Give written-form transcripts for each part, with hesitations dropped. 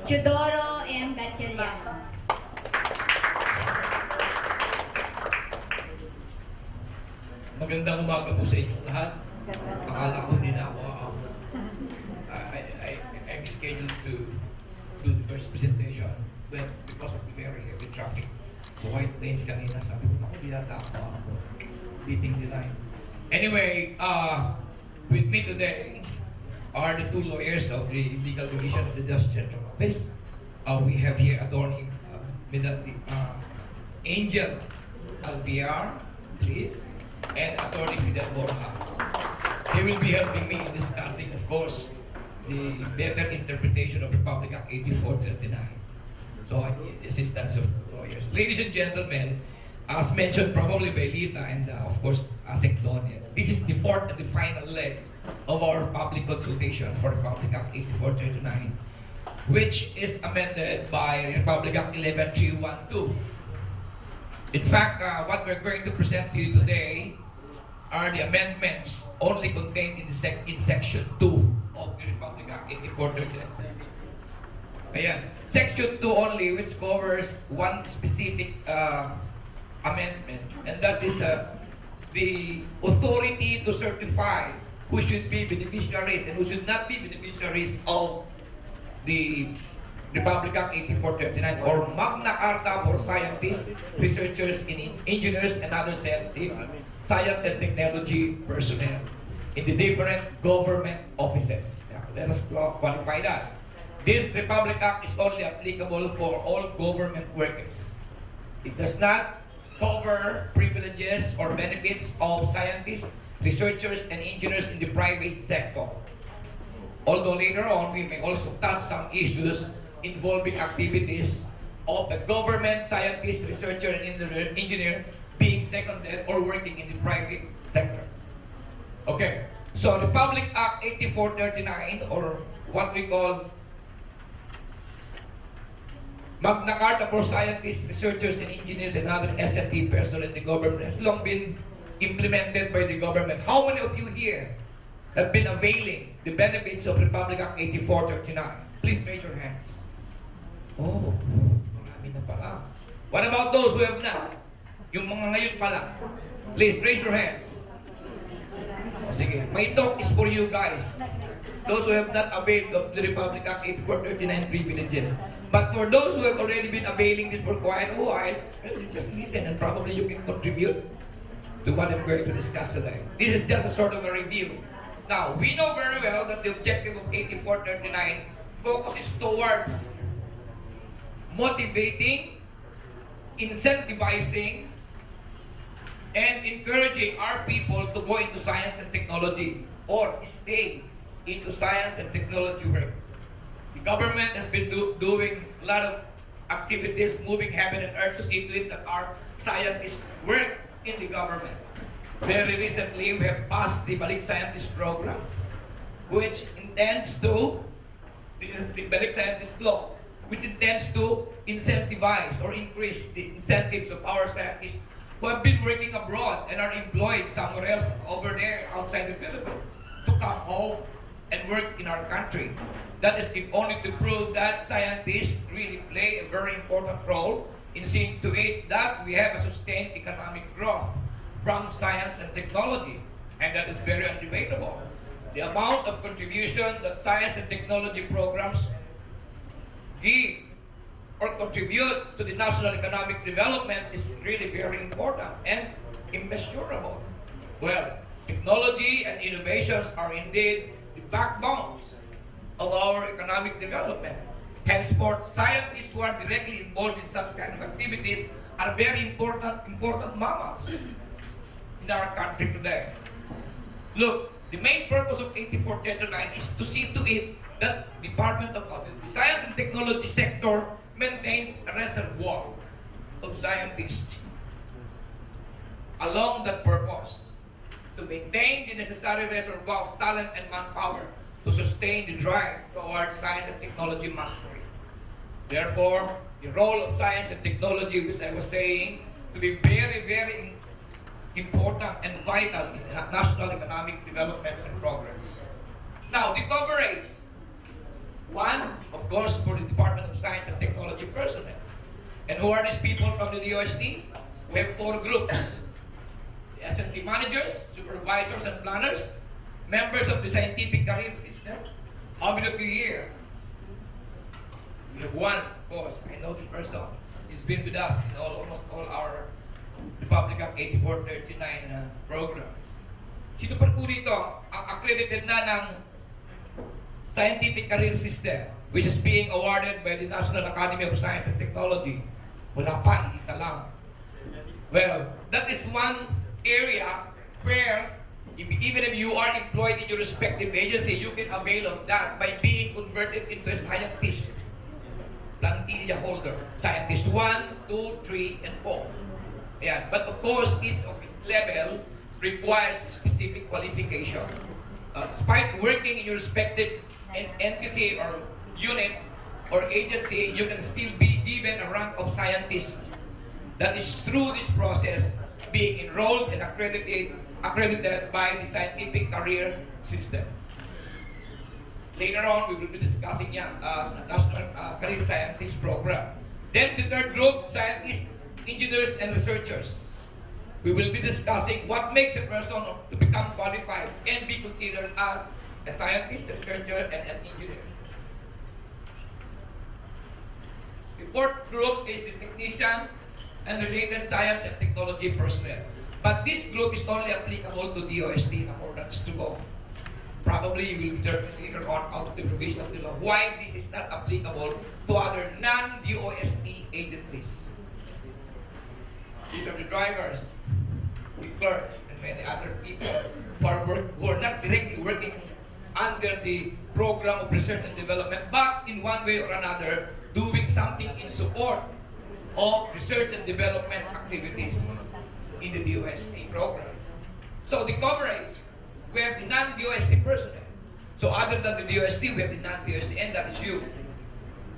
Teodoro and Gatchalian. Magandang umaga po sa inyong lahat. Akala ko hindi na ako. I'm scheduled to do the first presentation, but because of the very heavy traffic, so white lanes kanina, sabi ko, naku, di nata ako beating the line. Anyway, with me today are the two lawyers of the legal division of the DOST Central Office. We have here Attorney Angel Alviar, please, and Attorney Fidel Borja. They will be helping me in discussing, of course, the better interpretation of Republic Act 8439. So I need the assistance of lawyers. Ladies and gentlemen, as mentioned probably by Lita and of course Asek Donian, this is the fourth and the final leg of our public consultation for Republic Act 8439, which is amended by Republic Act 11312. In fact, what we're going to present to you today are the amendments only contained in Section 2 of the Republic Act 8439. Ayan. Section 2 only, which covers one specific amendment, and that is the authority to certify who should be beneficiaries and who should not be beneficiaries of the Republic Act 8439, or Magna Carta for scientists, researchers, engineers, and other science and technology personnel in the different government offices. Now, let us qualify that. This Republic Act is only applicable for all government workers. It does not cover privileges or benefits of scientists, researchers, and engineers in the private sector. Although later on, we may also touch some issues involving activities of the government scientist, researcher, and engineer being seconded or working in the private sector. Okay, so Republic Act 8439, or what we call Magna Carta for scientists, researchers, and engineers, and other S&T personnel in the government, has long been implemented by the government. How many of you here have been availing the benefits of Republic Act 8439? Please raise your hands. Oh, marami na pala. What about those who have not? Yung mga ngayon pala. Please raise your hands. O, sige, my talk is for you guys. Those who have not availed of the Republic Act 8439 privileges. But for those who have already been availing this for quite a while, well, you just listen and probably you can contribute to what I'm going to discuss today. This is just a sort of a review. Now, we know very well that the objective of 8439 focuses towards motivating, incentivizing, and encouraging our people to go into science and technology or stay into science and technology work. The government has been doing a lot of activities, moving heaven and earth to see to it that our scientists work in the government. Very recently, we have passed the Balik Scientist Program, which intends to, the Balik Scientist Law, which intends to incentivize or increase the incentives of our scientists who have been working abroad and are employed somewhere else over there outside the Philippines to come home and work in our country. That is if only to prove that scientists really play a very important role in seeing to it that we have a sustained economic growth from science and technology, and that is very undebatable. The amount of contribution that science and technology programs give or contribute to the national economic development is really very important and immeasurable. Well, technology and innovations are indeed the backbones of our economic development. Henceforth, scientists who are directly involved in such kind of activities are very important mammals in our country today. Look, the main purpose of 8439 is to see to it that Department of the Science and Technology sector maintains a reservoir of scientists. Along that purpose, to maintain the necessary reservoir of talent and manpower to sustain the drive towards science and technology mastery. Therefore, the role of science and technology, which I was saying, to be very important and vital in national economic development and progress. Now, the coverage. One, of course, for the Department of Science and Technology personnel. And who are these people from the DOST? We have 4 groups. The S&T managers, supervisors and planners, members of the scientific career system. How many of you here? We have one, of course. I know the person. He's been with us in almost all our Republic Act 8439 programs. Sino pa po dito ang accredited na ng Scientific Career System, which is being awarded by the National Academy of Science and Technology? Wala pa, isa lang. Well, that is one area where even if you are employed in your respective agency, you can avail of that by being converted into a scientist. Plantilla holder. Scientist 1, 2, 3, and 4. Yeah. But of course, each of its level requires specific qualification. Despite working in your respective entity or unit or agency, you can still be given a rank of scientist. That is through this process being enrolled and accredited by the Scientific Career System. Later on, we will be discussing the National Career Scientist Program. Then the third group, scientists, engineers, and researchers. We will be discussing what makes a person to become qualified and be considered as a scientist, researcher, and an engineer. The fourth group is the technician and related science and technology personnel. But this group is only applicable to DOST in accordance to law. Probably you will determine later on out of the provision of the law why this is not applicable to other non-DOST agencies. These are the drivers, the clerks, and many other people who are not directly working under the program of research and development, but in one way or another, doing something in support of research and development activities in the DOST program. So the coverage, we have the non-DOST personnel. So other than the DOST, we have the non-DOST, and that is you.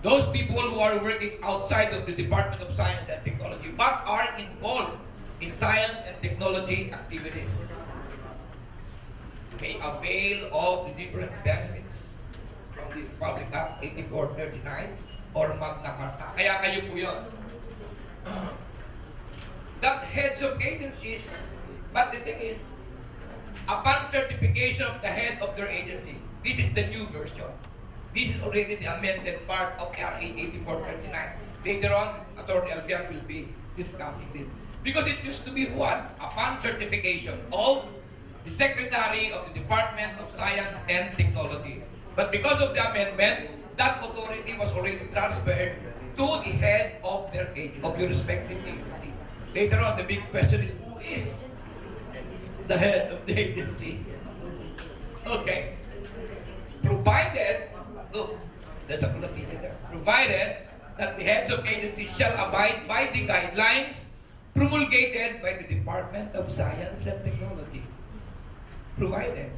Those people who are working outside of the Department of Science and Technology, but are involved in science and technology activities, may avail of the different benefits from the Republic Act 8439 or Magna Carta. Kaya kayo po yun. That heads of agencies, but the thing is, upon certification of the head of their agency, this is the new version. This is already the amended part of RA-8439. Later on, Attorney Albiac will be discussing this. Because it used to be what? Upon certification of the Secretary of the Department of Science and Technology. But because of the amendment, that authority was already transferred to the head of their agency, of your respective agency. Later on, the big question is, who is the head of the agency? Okay. Provided, look, there's a collective there. Provided that the heads of agencies shall abide by the guidelines promulgated by the Department of Science and Technology. Provided.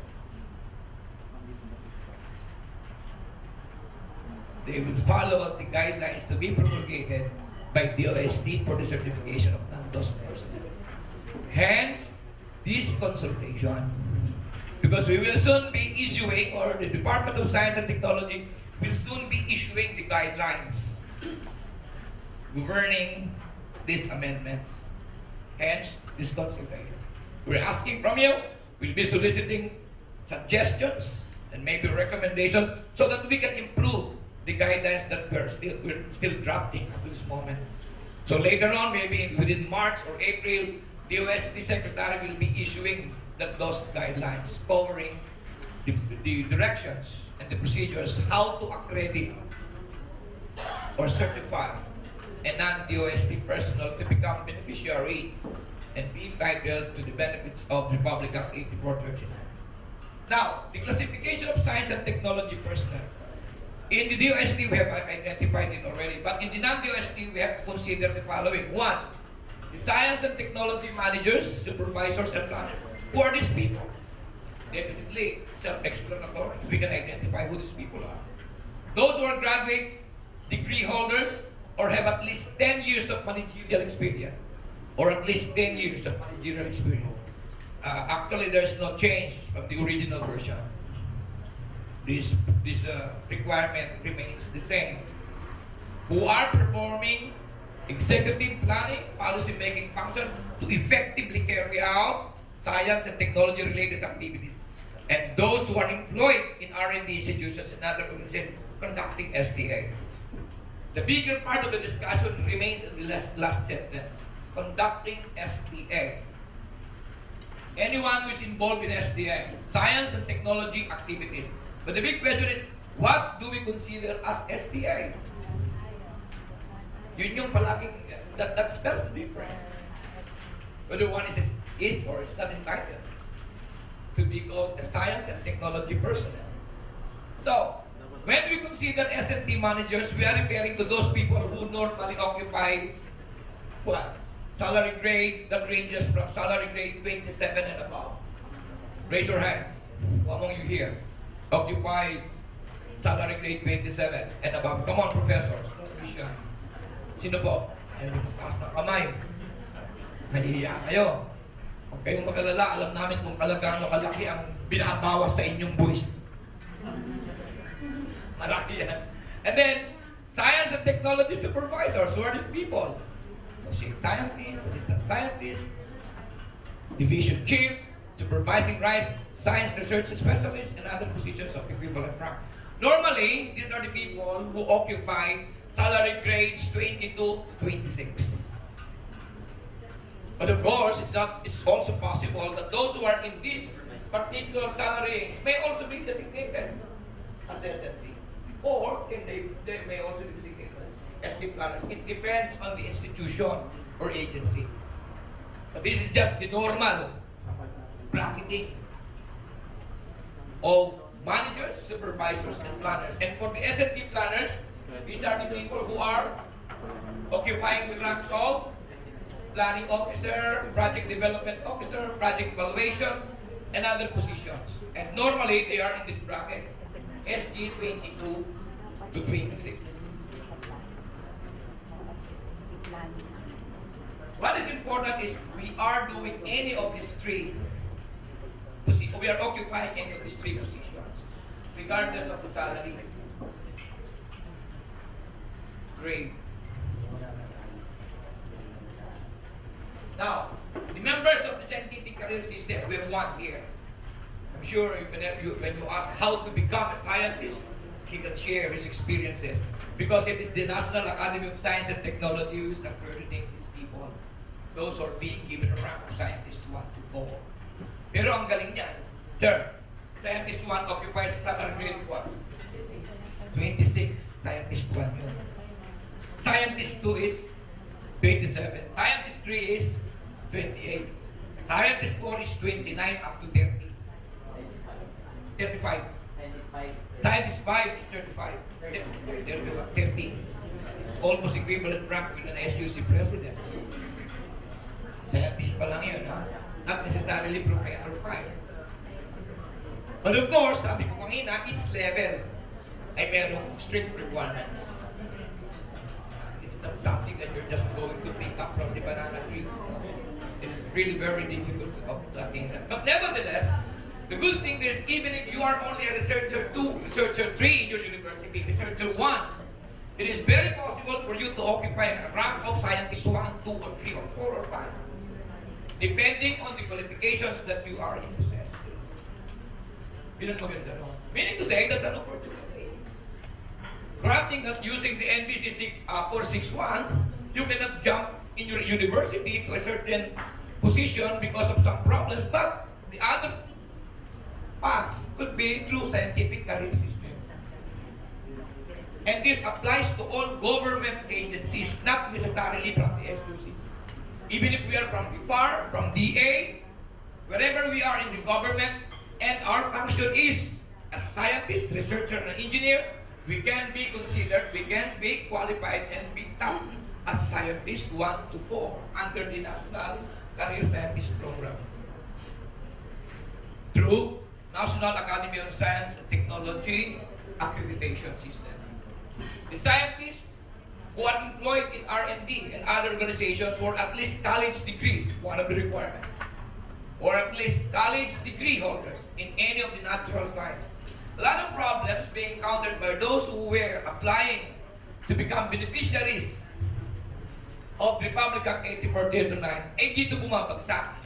They will follow the guidelines to be promulgated by DOST for the certification of non-DOST personnel. Hence, this consultation. Because we will soon be issuing, or the Department of Science and Technology will soon be issuing the guidelines governing these amendments. Hence, this consultation. We're asking from you, we'll be soliciting suggestions and maybe recommendations so that we can improve the guidelines that we're still drafting at this moment. So later on, maybe within March or April, the DOST Secretary will be issuing the DOST guidelines covering the directions and the procedures how to accredit or certify a non-DOST personnel to become beneficiary and be entitled to the benefits of Republic Act 8439. Now, the classification of science and technology personnel. In the DOST, we have identified it already, but in the non-DOST, we have to consider the following. One, the science and technology managers, supervisors, and planners. Who are these people? Definitely self-explanatory. We can identify who these people are. Those who are graduate degree holders or have at least 10 years of managerial experience, or at least 10 years of managerial experience. Actually, there's no change from the original version. this requirement remains the same. Who are performing executive planning, policy making function to effectively carry out science and technology related activities. And those who are employed in R&D institutions and other organizations conducting STI. The bigger part of the discussion remains in the last sentence, conducting STI. Anyone who is involved in STI, science and technology activities. But the big question is, what do we consider as STI? Yun yung palaging, that spells the difference. Whether one is or is not entitled to be called a science and technology personnel. So, when we consider S&T managers, we are referring to those people who normally occupy what? Salary grade that ranges from salary grade 27 and above. Raise your hands. Who among you here occupies salary grade 27 and above? Come on, professors. Sino po? Ayaw niyo magtaas ng kamay. Nahihiya kayo. Huwag kayong mag-alala, alam namin kung kalagano kalaki ang binabawas sa inyong buwis. Malaki yan. And then, science and technology supervisors, who are these people? So, scientists, assistant scientists, division chiefs, supervising rights, science research specialists, and other positions of equivalent rank. Normally, these are the people who occupy salary grades 22 to 26. But of course, it's also possible that those who are in this particular salary range may also be designated as SMT. Or they may also be designated as ST planners. It depends on the institution or agency. But this is just the normal bracketing of managers, supervisors, and planners. And for the SMT planners, these are the people who are occupying the ranks of planning officer, project development officer, project evaluation, and other positions. And normally, they are in this bracket, SG 22 to 26. What is important is we are doing any of these three positions. We are occupying any of these three positions, regardless of the salary grade. Now, the members of the scientific career system, we have one here. I'm sure when you ask how to become a scientist, he can share his experiences. Because it is the National Academy of Science and Technology who is accrediting these people. Those who are being given a rank of Scientist 1 to 4. Pero ang galing niyan. Sir, Scientist 1 occupies salary grade 1. 26. Scientist 1 yun. Scientist 2 is 27. Scientist 3 is 28. Scientist 4 is 29 up to 30. 35. Scientist 5 is 35. 30. Almost equivalent rank with an SUC president. Scientist pa lang yun, ha? Not necessarily Professor 5. But of course, sabi ko kanina, each level ay merong strict requirements. It's not something that you're just going to pick up from the banana tree. It is really very difficult to attain that. But nevertheless, the good thing is even if you are only a researcher 2, researcher 3 in your university, researcher 1, it is very possible for you to occupy a rank of scientist 1, 2, or 3, or 4, or 5, depending on the qualifications that you are in possession. Yun ang maganda, no? Meaning to say, that's an opportunity. Granting that using the NBC 461, you cannot jump in your university to a certain position because of some problems, but the other path could be through scientific career system. And this applies to all government agencies, not necessarily from the SUCs. Even if we are from the FAR, from DA, wherever we are in the government, and our function is as a scientist, researcher, and engineer, we can be considered, we can be qualified and be tapped as a scientist 1 to 4 under the National Career Scientist Program. Through National Academy of Science and Technology accreditation system. The scientists who are employed in R&D and other organizations for at least college degree, one of the requirements, or at least college degree holders in any of the natural sciences. A lot of problems problems being encountered by those who were applying to become beneficiaries of Republic Act 8439 ay dito bumabagsak.